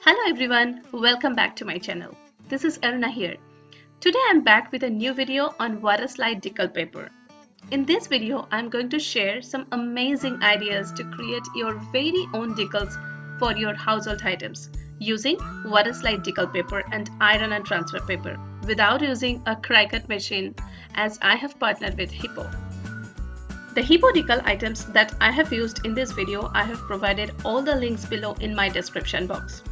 Hello everyone, welcome back to my channel. This is Aruna here. Today I'm back with a new video on water slide decal paper. In this video, I'm going to share some amazing ideas to create your very own decals for your household items using water slide decal paper and iron and transfer paper without using a Cricut machine, as I have partnered with Hippo. The Hippo decal items that I have used in this video, I have provided all the links below in my description box.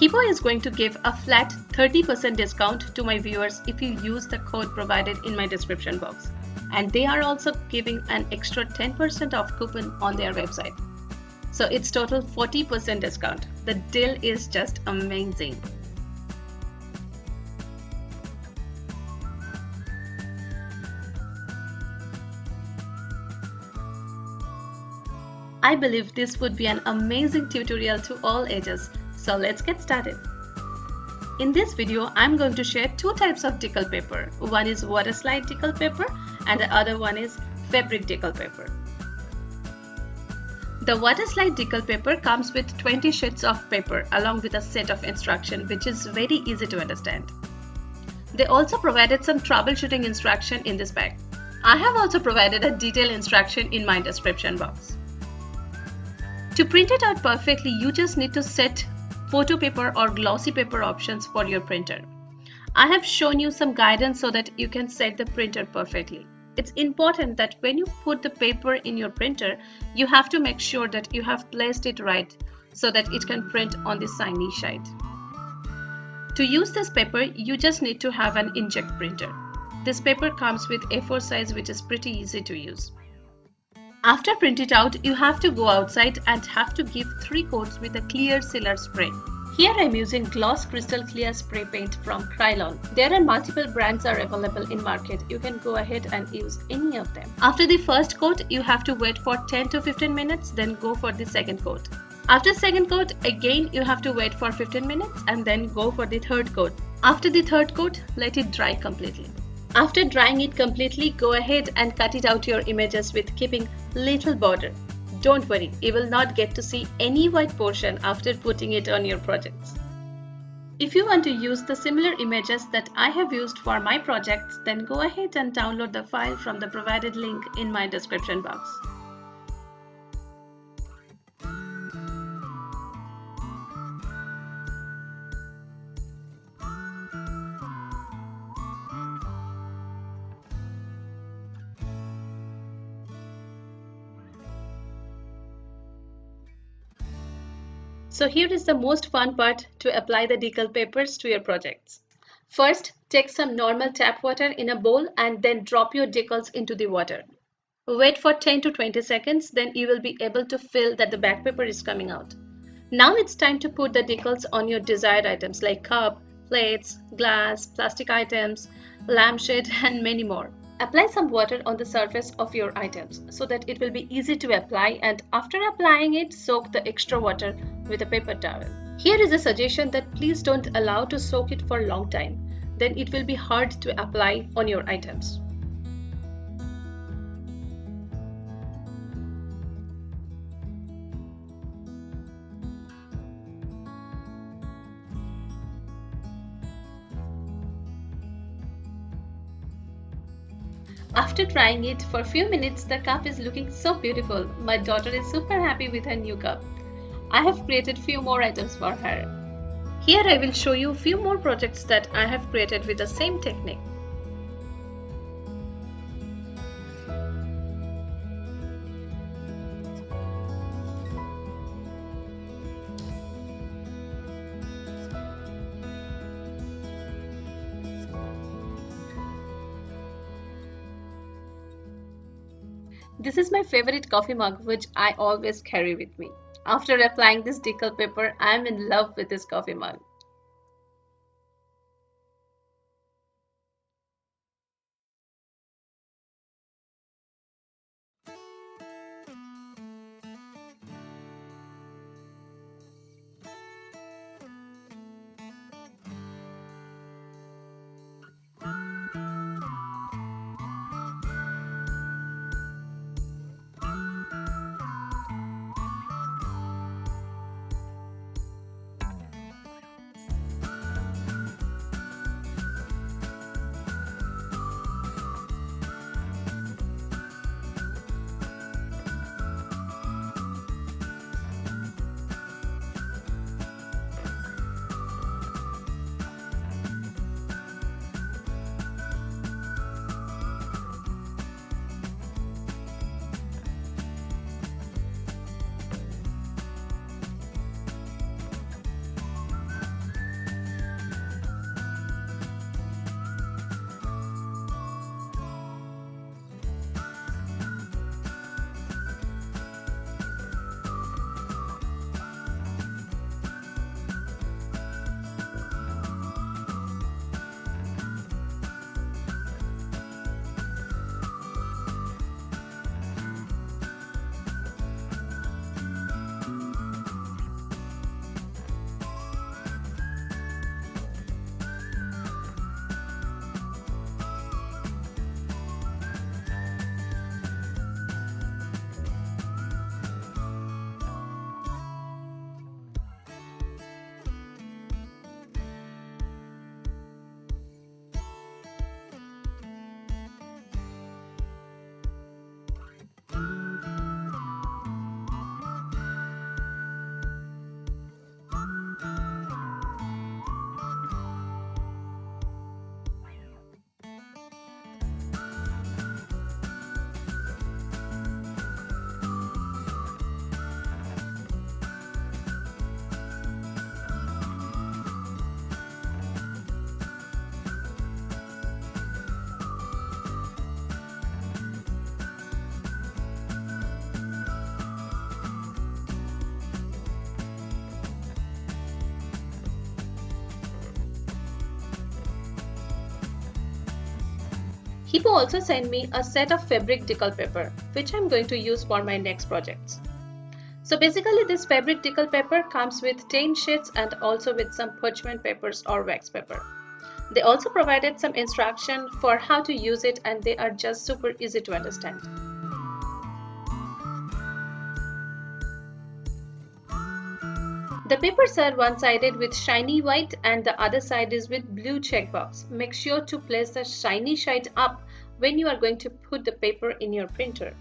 Hippo is going to give a flat 30% discount to my viewers if you use the code provided in my description box. And they are also giving an extra 10% off coupon on their website. So it's total 40% discount. The deal is just amazing. I believe this would be an amazing tutorial to all ages. So let's get started. In this video, I'm going to share two types of decal paper. One is water slide decal paper and the other one is fabric decal paper. The water slide decal paper comes with 20 sheets of paper along with a set of instructions, which is very easy to understand. They also provided some troubleshooting instruction in this bag. I have also provided a detailed instruction in my description box. To print it out perfectly, you just need to set photo paper or glossy paper options for your printer. I have shown you some guidance so that you can set the printer perfectly. It's important that when you put the paper in your printer, you have to make sure that you have placed it right so that it can print on the shiny side. To use this paper, you just need to have an inkjet printer. This paper comes with A4 size, which is pretty easy to use. After print it out, you have to go outside and have to give 3 coats with a clear sealer spray. Here I'm using Gloss Crystal Clear Spray Paint from Krylon. There are multiple brands are available in market. You can go ahead and use any of them. After the first coat, you have to wait for 10 to 15 minutes, then go for the second coat. After second coat, again you have to wait for 15 minutes and then go for the third coat. After the third coat, let it dry completely. After drying it completely, go ahead and cut it out your images with keeping little border. Don't worry, you will not get to see any white portion after putting it on your projects. If you want to use the similar images that I have used for my projects, then go ahead and download the file from the provided link in my description box. So here is the most fun part to apply the decal papers to your projects. First, take some normal tap water in a bowl and then drop your decals into the water. Wait for 10 to 20 seconds, then you will be able to feel that the back paper is coming out. Now it's time to put the decals on your desired items like cup, plates, glass, plastic items, lampshade, and many more. Apply some water on the surface of your items so that it will be easy to apply, and after applying it, soak the extra water with a paper towel. Here is a suggestion that please don't allow to soak it for a long time. Then it will be hard to apply on your items. After trying it for a few minutes, the cup is looking so beautiful. My daughter is super happy with her new cup. I have created few more items for her. Here I will show you few more projects that I have created with the same technique. This is my favorite coffee mug, which I always carry with me. After applying this decal paper, I am in love with this coffee mug. Hippo also sent me a set of fabric decal paper, which I'm going to use for my next projects. So basically this fabric decal paper comes with 10 sheets and also with some parchment papers or wax paper. They also provided some instruction for how to use it, and they are just super easy to understand. The papers are one-sided with shiny white and the other side is with blue checkbox. Make sure to place the shiny side up when you are going to put the paper in your printer.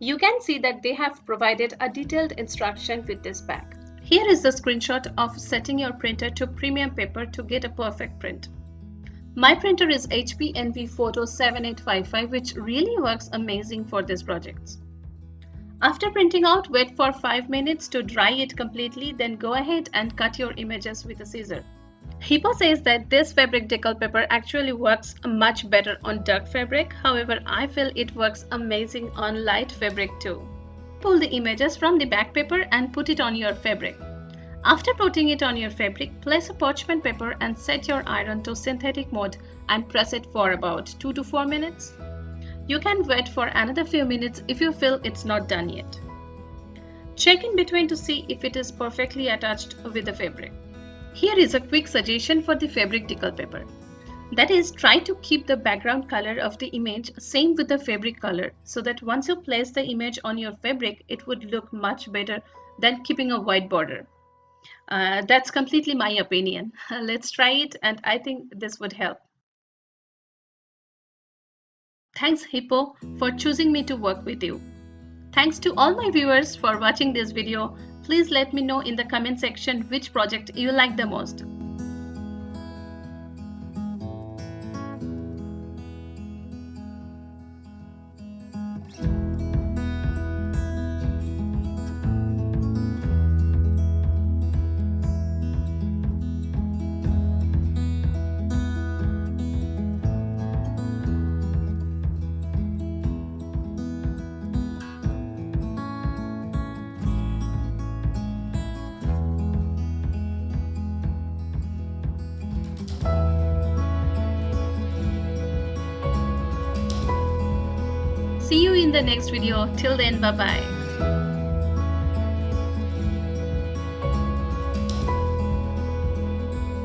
You can see that they have provided a detailed instruction with this bag. Here is the screenshot of setting your printer to premium paper to get a perfect print. My printer is HP Envy Photo 7855, which really works amazing for these projects. After printing out, wait for 5 minutes to dry it completely, then go ahead and cut your images with a scissor. Hippo says that this fabric decal paper actually works much better on dark fabric. However, I feel it works amazing on light fabric too. Pull the images from the back paper and put it on your fabric. After putting it on your fabric, place a parchment paper and set your iron to synthetic mode and press it for about 2 to 4 minutes. You can wait for another few minutes if you feel it's not done yet. Check in between to see if it is perfectly attached with the fabric. Here is a quick suggestion for the fabric decal paper. That is, try to keep the background color of the image same with the fabric color, so that once you place the image on your fabric, it would look much better than keeping a white border. That's completely my opinion. Let's try it, and I think this would help. Thanks Hippo for choosing me to work with you. Thanks to all my viewers for watching this video. Please let me know in the comment section which project you like the most. See you in the next video. Till then, bye bye.